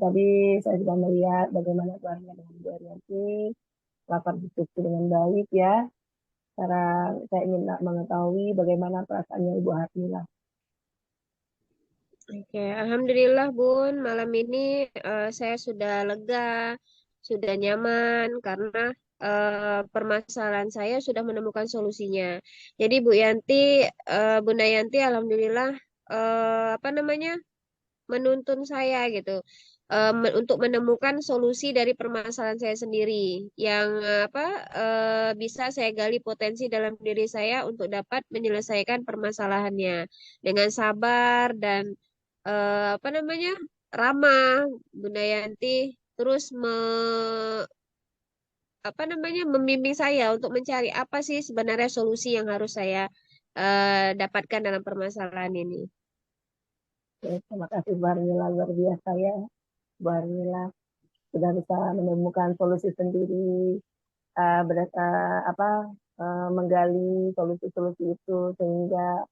tadi saya sudah melihat bagaimana Bu Armila dengan Bu Arianti lapor diskusi dengan baik ya. Sekarang saya ingin mengetahui bagaimana perasaannya Ibu Harmila. Oke, Alhamdulillah Bun, malam ini saya sudah lega, sudah nyaman karena permasalahan saya sudah menemukan solusinya. Jadi Bu Yanti, Bunda Yanti, Alhamdulillah apa namanya menuntun saya gitu untuk menemukan solusi dari permasalahan saya sendiri yang apa bisa saya gali potensi dalam diri saya untuk dapat menyelesaikan permasalahannya dengan sabar dan apa namanya ramah Bunda Yanti terus apa namanya membimbing saya untuk mencari apa sih sebenarnya solusi yang harus saya dapatkan dalam permasalahan ini. Oke, terima kasih Bu Harmila, luar biasa ya. Bu Harmila sudah bisa menemukan solusi sendiri, apa menggali solusi-solusi itu sehingga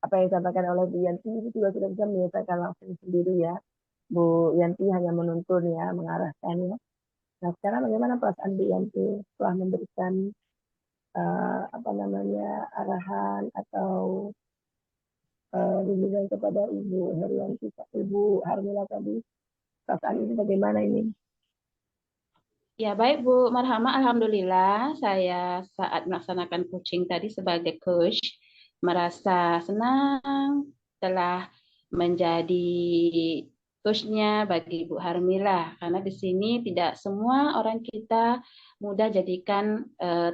apa yang disampaikan oleh Bu Yanti itu juga sudah bisa menyelesaikan langsung sendiri ya. Bu Yanti hanya menuntun ya, mengarahkan ya. Nah, sekarang bagaimana perasaan Bu Yanti setelah memberikan apa namanya arahan atau bimbingan kepada Ibu Herianti, Ibu Harmila tadi? Perasaan ini bagaimana ini? Ya, baik Bu Marhama, Alhamdulillah saya saat melaksanakan coaching tadi sebagai coach merasa senang telah menjadi coachnya bagi Bu Harmila karena di sini tidak semua orang kita mudah jadikan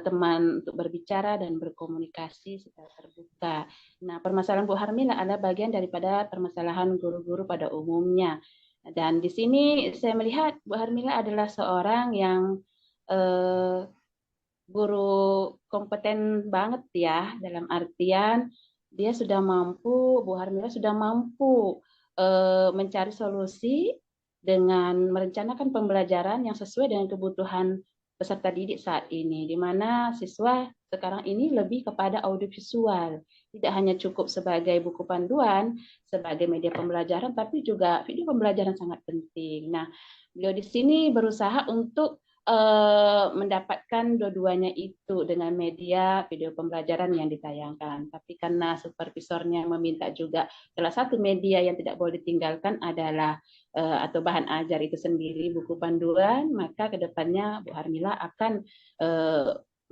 teman untuk berbicara dan berkomunikasi secara terbuka. Nah, permasalahan Bu Harmila adalah bagian daripada permasalahan guru-guru pada umumnya. Dan di sini saya melihat Bu Harmila adalah seorang yang eh, guru kompeten banget ya, dalam artian dia sudah mampu, Bu Harmila sudah mampu mencari solusi dengan merencanakan pembelajaran yang sesuai dengan kebutuhan peserta didik saat ini, di mana siswa sekarang ini lebih kepada audiovisual, tidak hanya cukup sebagai buku panduan, sebagai media pembelajaran, tapi juga video pembelajaran sangat penting. Nah, beliau di sini berusaha untuk mendapatkan dua-duanya itu dengan media video pembelajaran yang ditayangkan. Tapi karena supervisornya meminta juga salah satu media yang tidak boleh ditinggalkan adalah atau bahan ajar itu sendiri buku panduan, maka kedepannya Bu Harmila akan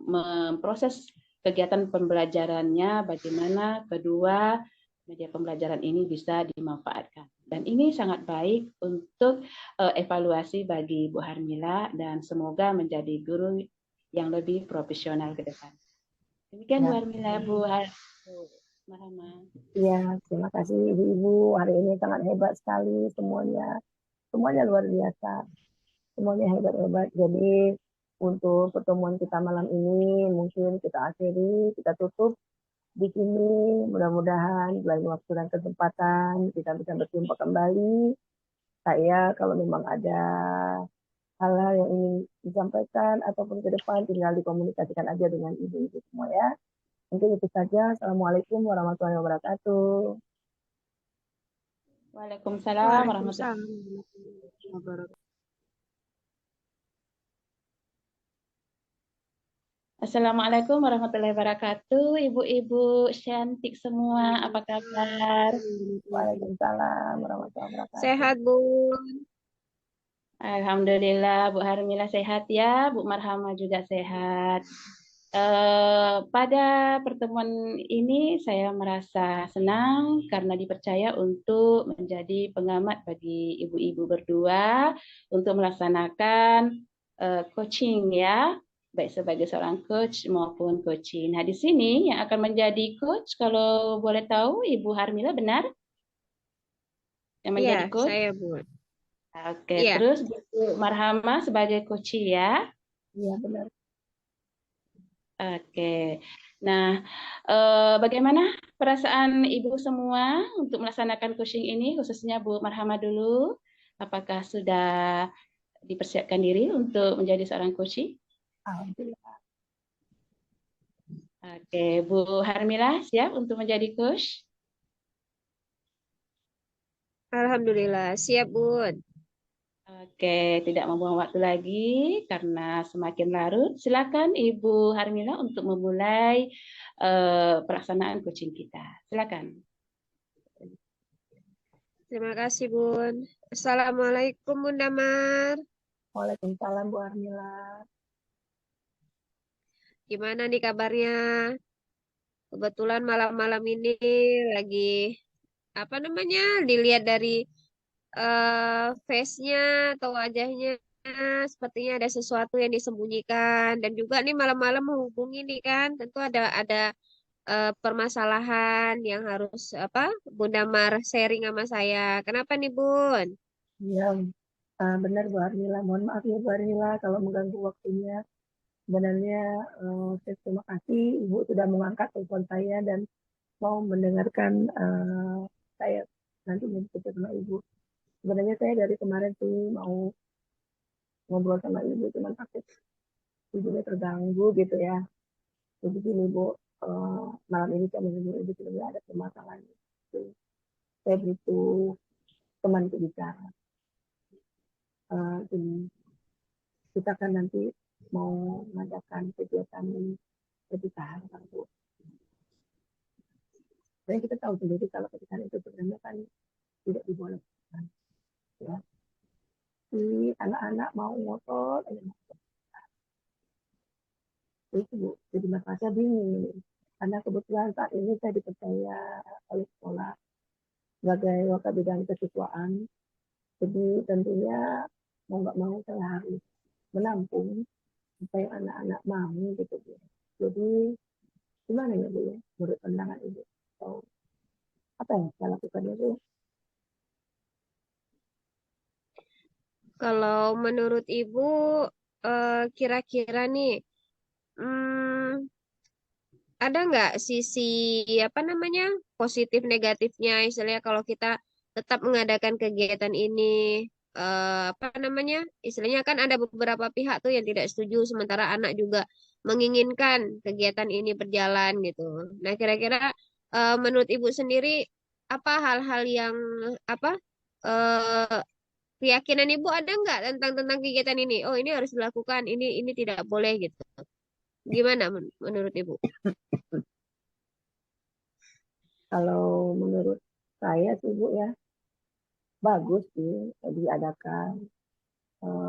memproses kegiatan pembelajarannya bagaimana kedua media pembelajaran ini bisa dimanfaatkan. Dan ini sangat baik untuk evaluasi bagi Bu Harmila dan semoga menjadi guru yang lebih profesional ke depan. Demikian Bu Ya, Harmila, Bu Marhama. ya, terima kasih Ibu-Ibu. Hari ini sangat hebat sekali semuanya. Semuanya luar biasa. Semuanya hebat-hebat. Jadi untuk pertemuan kita malam ini mungkin kita akhiri, kita tutup di sini. Mudah-mudahan lain waktu dan kesempatan kita bisa berjumpa kembali. Saya kalau memang ada hal-hal yang ingin disampaikan ataupun ke depan tinggal dikomunikasikan aja dengan ibu-ibu semua ya. Mungkin itu saja. Assalamualaikum warahmatullahi wabarakatuh. Waalaikumsalam warahmatullahi Waalaikumsalam warahmatullahi wabarakatuh. Assalamualaikum warahmatullahi wabarakatuh. Ibu-ibu cantik semua, apa kabar? Waalaikumsalam warahmatullahi wabarakatuh. Sehat, Bu. Alhamdulillah Bu Harmila sehat ya, Bu Marhama juga sehat. Pada pertemuan ini saya merasa senang karena dipercaya untuk menjadi pengamat bagi ibu-ibu berdua untuk melaksanakan coaching ya, baik sebagai seorang coach maupun coaching. Nah, di sini yang akan menjadi coach kalau boleh tahu Ibu Harmila benar yang Iya, menjadi coach? saya, Bu. Oke, Iya. terus Bu Marhama sebagai coach ya. Iya benar. Oke. Nah, bagaimana perasaan Ibu semua untuk melaksanakan coaching ini, khususnya Bu Marhama dulu? Apakah sudah dipersiapkan diri untuk menjadi seorang coaching? Alhamdulillah. Oke, Bu Harmila siap untuk menjadi coach? Alhamdulillah. Siap, Bu. Oke, tidak membuang waktu lagi karena semakin larut. Silakan Ibu Harmila untuk memulai pelaksanaan coaching kita. Silakan. Terima kasih, Bun. Assalamualaikum, Bun Damar. Waalaikumsalam Bu Armila. Gimana nih kabarnya? Kebetulan malam-malam ini lagi apa namanya? Dilihat dari face-nya atau wajahnya sepertinya ada sesuatu yang disembunyikan dan juga nih malam-malam menghubungi nih kan tentu ada permasalahan yang harus apa Bunda Mar sharing sama saya. Kenapa nih Bun? Iya, benar Bu Armila. Mohon maaf ya Bu Armila kalau mengganggu waktunya. Sebenarnya saya terima kasih Ibu sudah mengangkat telepon saya dan mau mendengarkan saya nanti berbicara sama Ibu. Sebenarnya saya dari kemarin sih mau ngobrol sama Ibu, cuman takut Ibunya terganggu gitu ya. Jadi gini Bu, malam ini saya menghubungi Ibu sudah ada permasalahan. Gitu. Saya butuh teman untuk bicara. Ini kita kan nanti mau mengadakan kegiatan pernikahan kan Bu. Dan kita tahu sendiri kalau pernikahan itu sebenarnya kan tidak dibolehkan. Ya. Si anak-anak mau ngotot, itu Bu. Jadi masalah saya bingung. Karena kebetulan saat ini saya dipercaya oleh sekolah sebagai wakil bidang kesiswaan. Jadi tentunya mau nggak mau saya harus menampung supaya anak-anak mau gitu Bu. Jadi gimana ya Bu ya, menurut pandangan Ibu? Atau apa yang saya lakukan itu? Kalau menurut Ibu kira-kira nih hmm, ada nggak sisi apa namanya positif negatifnya istilahnya kalau kita tetap mengadakan kegiatan ini apa namanya istilahnya kan ada beberapa pihak tuh yang tidak setuju sementara anak juga menginginkan kegiatan ini berjalan gitu. Nah kira-kira menurut ibu sendiri apa hal-hal yang apa eh, keyakinan ibu ada nggak tentang tentang kegiatan ini? Oh ini harus dilakukan, ini tidak boleh gitu. Gimana menurut ibu? Kalau menurut saya sih Bu ya, bagus sih diadakan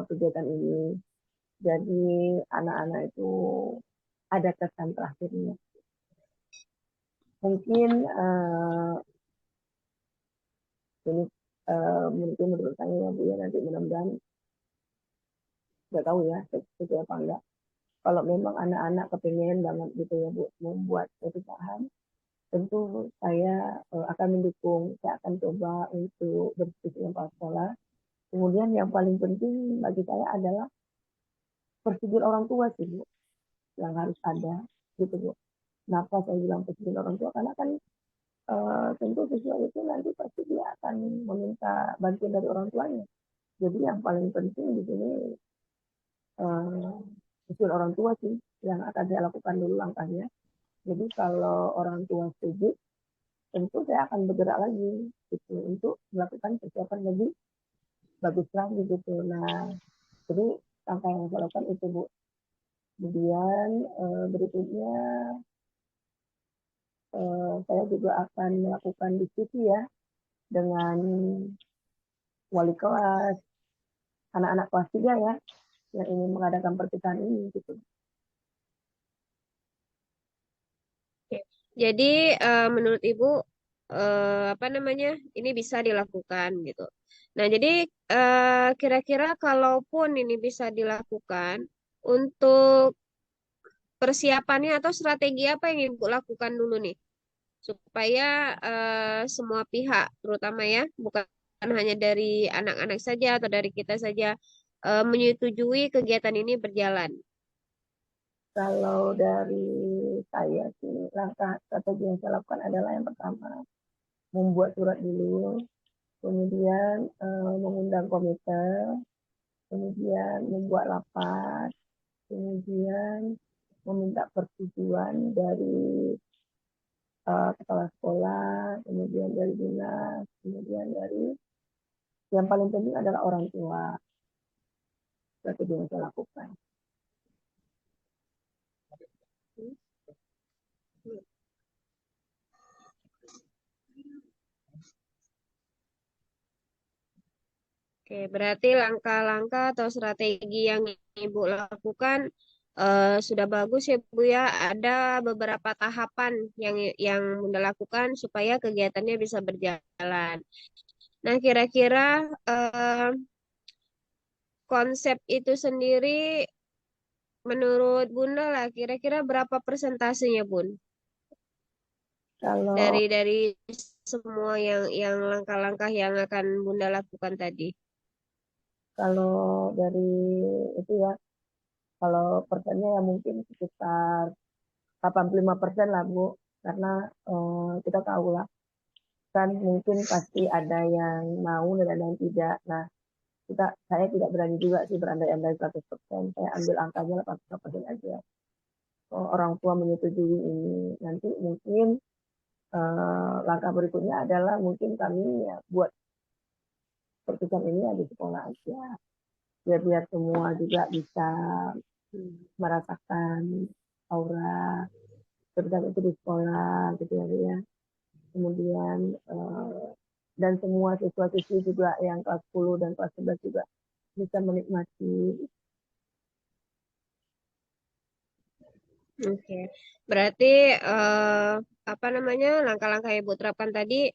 kegiatan ini. Jadi anak-anak itu ada kesan terakhirnya. Mungkin ini mungkin menurut saya ya Bu ya, nanti mudah-mudahan nggak tahu ya sesuai apa enggak. Kalau memang anak-anak kepengen banget gitu ya Bu membuat pernikahan, tentu saya akan mendukung. Saya akan coba untuk berdiskusi dengan kepala sekolah. Kemudian yang paling penting bagi saya adalah persetujuan orang tua sih Bu, yang harus ada gitu Bu. Kenapa saya bilang persetujuan orang tua? Karena kan tentu siswa itu nanti pasti dia akan meminta bantuan dari orang tuanya. Jadi yang paling penting di sini persetujuan orang tua sih yang akan saya lakukan dulu langkahnya. Jadi kalau orang tua setuju, tentu saya akan bergerak lagi gitu untuk melakukan persiapan lebih bagus lagi gitu. Nah, jadi langkah yang saya lakukan itu Bu. Kemudian berikutnya saya juga akan melakukan diskusi ya dengan wali kelas, anak-anak kelas 3 ya, yang ingin mengadakan perpisahan ini gitu. Oke. Jadi menurut Ibu apa namanya ini bisa dilakukan gitu. Nah jadi kira-kira kalaupun ini bisa dilakukan untuk persiapannya atau strategi apa yang Ibu lakukan dulu nih supaya semua pihak terutama ya bukan hanya dari anak-anak saja atau dari kita saja menyetujui kegiatan ini berjalan. Kalau dari saya sih langkah strategi yang saya lakukan adalah yang pertama membuat surat dulu, kemudian mengundang komite, kemudian membuat rapat, kemudian meminta persetujuan dari kepala sekolah, kemudian dari dinas, kemudian dari yang paling penting adalah orang tua. strategi yang saya lakukan. Oke, berarti langkah-langkah atau strategi yang Ibu lakukan sudah bagus ya Bu ya. Ada beberapa tahapan yang Bunda lakukan supaya kegiatannya bisa berjalan. Nah, kira-kira konsep itu sendiri menurut Bunda lah, kira-kira berapa persentasenya Bun? Kalau Dari semua yang langkah-langkah yang akan Bunda lakukan tadi. kalau dari itu ya, kalau persennya ya mungkin sekitar 85% lah Bu, karena kita tahu lah kan mungkin pasti ada yang mau dan ada yang tidak. Nah, saya tidak berani juga sih berandai-andai 100%. Saya ambil angkanya 80% aja. Orang tua menyetujui ini. Nanti mungkin langkah berikutnya adalah mungkin kami ya buat pertukaran ini di sekolah aja. Biar semua juga bisa merasakan aura ketika itu di sekolah gitu ya Bu ya. Kemudian dan semua siswa-siswi juga yang kelas 10 dan kelas 11 juga bisa menikmati. Oke, berarti apa namanya langkah-langkah yang Ibu terapkan tadi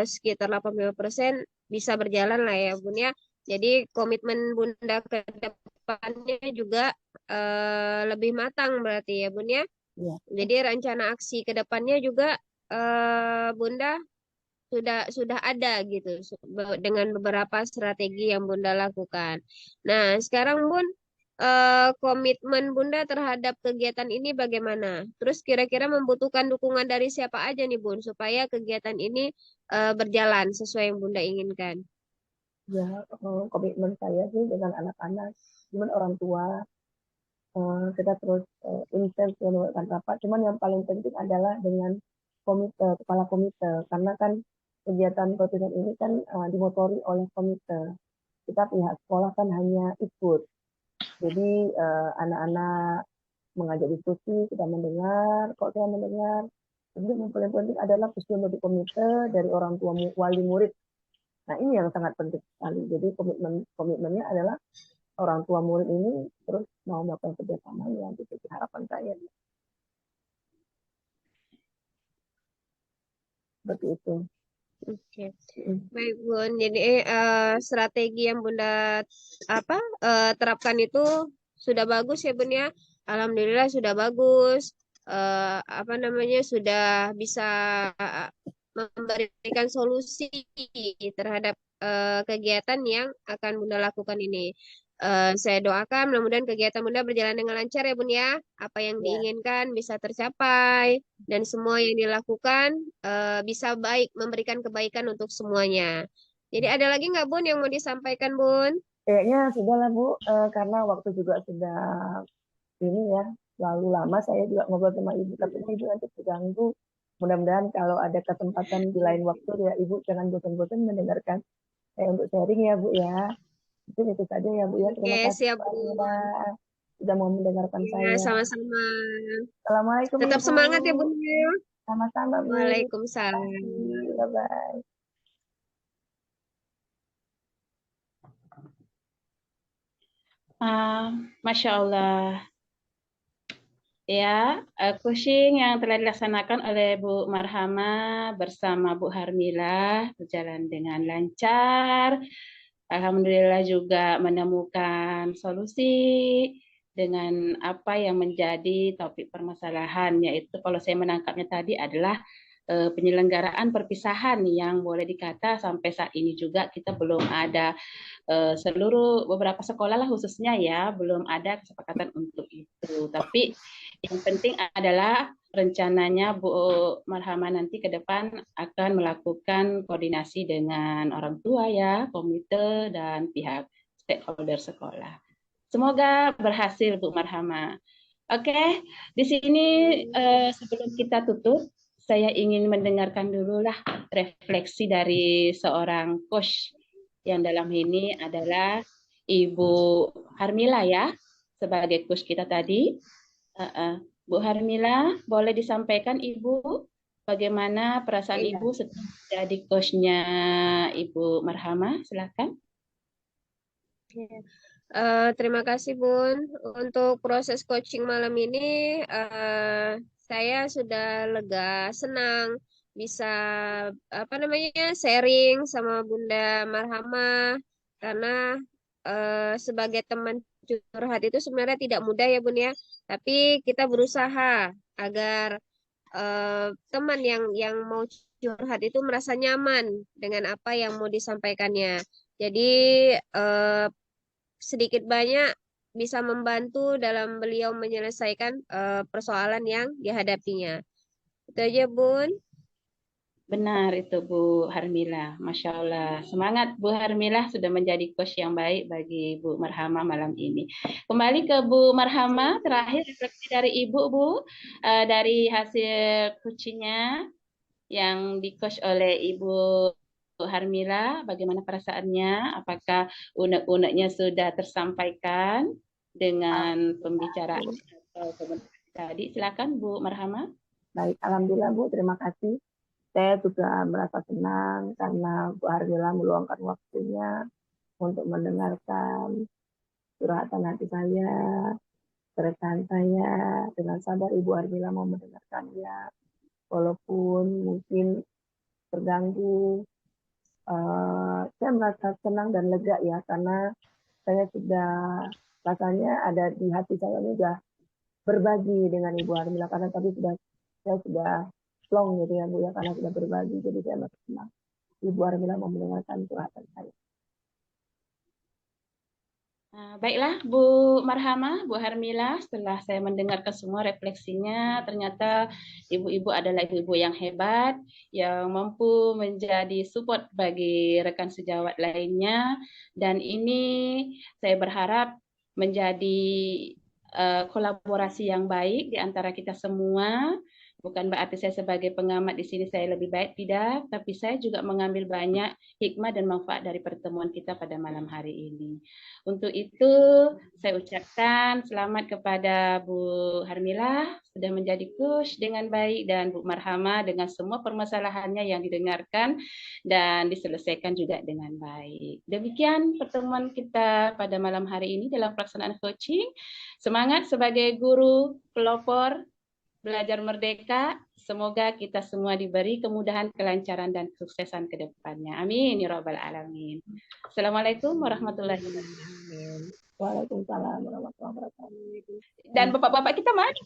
sekitar 85% bisa berjalan lah ya Bun ya. Jadi komitmen Bunda ke depannya juga lebih matang berarti ya Bun ya. Ya, Jadi rencana aksi ke depannya juga Bunda sudah ada gitu dengan beberapa strategi yang Bunda lakukan. Nah, sekarang Bun komitmen Bunda terhadap kegiatan ini bagaimana? Terus kira-kira membutuhkan dukungan dari siapa aja nih Bun supaya kegiatan ini berjalan sesuai yang Bunda inginkan? ya komitmen saya sih dengan anak-anak, cuman orang tua kita terus intens melakukan rapat. Cuman yang paling penting adalah dengan komite, kepala komite, karena kan kegiatan pertukaran ini kan dimotori oleh komite. Kita pihak sekolah kan hanya ikut. Jadi anak-anak mengajak diskusi, kita mendengar, kok saya mendengar. Jadi yang paling penting adalah kesetujuan dari komite, dari orang tua wali murid. Nah ini yang sangat penting sekali. Jadi komitmennya adalah orang tua murid ini terus mau melakukan kerjasamanya, gitu harapan saya. Seperti itu. Oke, baik Bun. Jadi strategi yang Bunda apa terapkan itu sudah bagus ya Bun ya. Alhamdulillah sudah bagus. Apa namanya sudah bisa memberikan solusi terhadap kegiatan yang akan Bunda lakukan ini. Saya doakan mudah-mudahan kegiatan Bunda berjalan dengan lancar ya Bun ya. Apa yang Ya. diinginkan bisa tercapai dan semua yang dilakukan bisa baik memberikan kebaikan untuk semuanya. Jadi ada lagi nggak Bun yang mau disampaikan Bun? Kayaknya sudah lah Bu, karena waktu juga sudah ini ya, lalu lama saya juga ngobrol sama Ibu, tapi Ibu nanti terganggu. Mudah-mudahan kalau ada kesempatan di lain waktu ya Ibu jangan bosan-bosan mendengarkan saya untuk sharing ya Bu ya. Itu saja ya Bu ya. Oke, Terima kasih siap Pak Bun. Mira sudah mau mendengarkan Ya, saya. sama-sama. Assalamualaikum Tetap Ibu. semangat ya Bun. Sama-sama Bu. Terima Waalaikumsalam. kasih. Bye-bye. Masya Allah. Ya, coaching yang telah dilaksanakan oleh Bu Marhama bersama Bu Harmila berjalan dengan lancar. Alhamdulillah juga menemukan solusi dengan apa yang menjadi topik permasalahan, yaitu kalau saya menangkapnya tadi adalah penyelenggaraan perpisahan yang boleh dikata sampai saat ini juga kita belum ada seluruh beberapa sekolah lah khususnya ya belum ada kesepakatan untuk itu. Tapi yang penting adalah rencananya Bu Marhama nanti ke depan akan melakukan koordinasi dengan orang tua ya, komite dan pihak stakeholder sekolah. Semoga berhasil Bu Marhama. Oke, di sini sebelum kita tutup, saya ingin mendengarkan dulu lah refleksi dari seorang coach yang dalam ini adalah Ibu Harmila ya, sebagai coach kita tadi. Bu Harmila, boleh disampaikan Ibu bagaimana perasaan Iya. Ibu setelah jadi coachnya Ibu Marhama? Silakan. Terima kasih Bun. Untuk proses coaching malam ini, saya sudah lega, senang bisa sharing sama Bunda Marhama karena sebagai teman curhat itu sebenarnya tidak mudah ya Bun ya. Tapi kita berusaha agar teman yang mau curhat itu merasa nyaman dengan apa yang mau disampaikannya. Jadi eh, sedikit banyak bisa membantu dalam beliau menyelesaikan persoalan yang dihadapinya. Itu aja, Bun. Benar itu Bu Harmila, Masya Allah. Semangat Bu Harmila sudah menjadi coach yang baik bagi Bu Marhama malam ini. Kembali ke Bu Marhama, terakhir refleksi dari Ibu Bu, dari hasil coachingnya yang di-coach oleh Ibu Harmila, bagaimana perasaannya? Apakah unek-uneknya sudah tersampaikan dengan pembicaraan atau komunikasi tadi? Silakan Bu Marhama. Baik, alhamdulillah Bu, terima kasih. Saya juga merasa senang karena Bu Harmila meluangkan waktunya untuk mendengarkan curhatan hati saya, keresahan saya. Dengan sabar Ibu Harmila mau mendengarkannya, walaupun mungkin terganggu. Saya merasa senang dan lega ya, karena saya sudah rasanya ada di hati saya ini sudah berbagi dengan Ibu Harmila, karena tadi saya sudah long gitu ya Bu ya, karena sudah berbagi, jadi saya merasa senang Ibu Harmila mau mendengarkan curhatan saya. Baiklah Bu Marhama, Bu Harmila, setelah saya mendengarkan semua refleksinya, ternyata ibu-ibu adalah ibu-ibu yang hebat, yang mampu menjadi support bagi rekan sejawat lainnya, dan ini saya berharap menjadi kolaborasi yang baik di antara kita semua. Bukan berarti saya sebagai pengamat di sini saya lebih baik, tidak, tapi saya juga mengambil banyak hikmah dan manfaat dari pertemuan kita pada malam hari ini. Untuk itu, saya ucapkan selamat kepada Bu Harmila sudah menjadi coach dengan baik, dan Bu Marhama dengan semua permasalahannya yang didengarkan dan diselesaikan juga dengan baik. Demikian pertemuan kita pada malam hari ini dalam pelaksanaan coaching. Semangat sebagai guru pelopor Belajar Merdeka. Semoga kita semua diberi kemudahan, kelancaran, dan kesuksesan ke depannya. Amin. Ya Rabbal Alamin. Assalamualaikum warahmatullahi wabarakatuh. Waalaikumsalam warahmatullahi wabarakatuh. Dan bapak-bapak kita mana?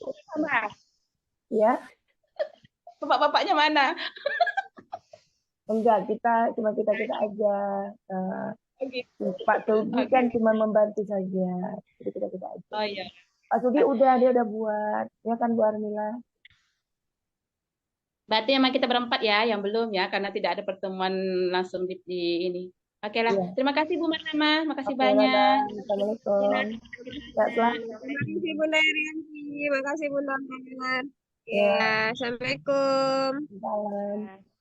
Ya. Bapak-bapaknya mana? Enggak, kita aja. Pak Sugi kan cuma membantu saja. Jadi kita aja. Oh iya. Pak Sugi dia udah buat. Ya kan Bu Harmila? Berarti emang kita berempat ya, yang belum ya, karena tidak ada pertemuan langsung di ini. Oke lah, Iya. terima kasih Bu Marhama, makasih Oke, banyak. Assalamualaikum. Ya, Terima kasih Bunda Irianti. Terima kasih Bunda Marhama. Ya. Ya, Assalamualaikum. Salam.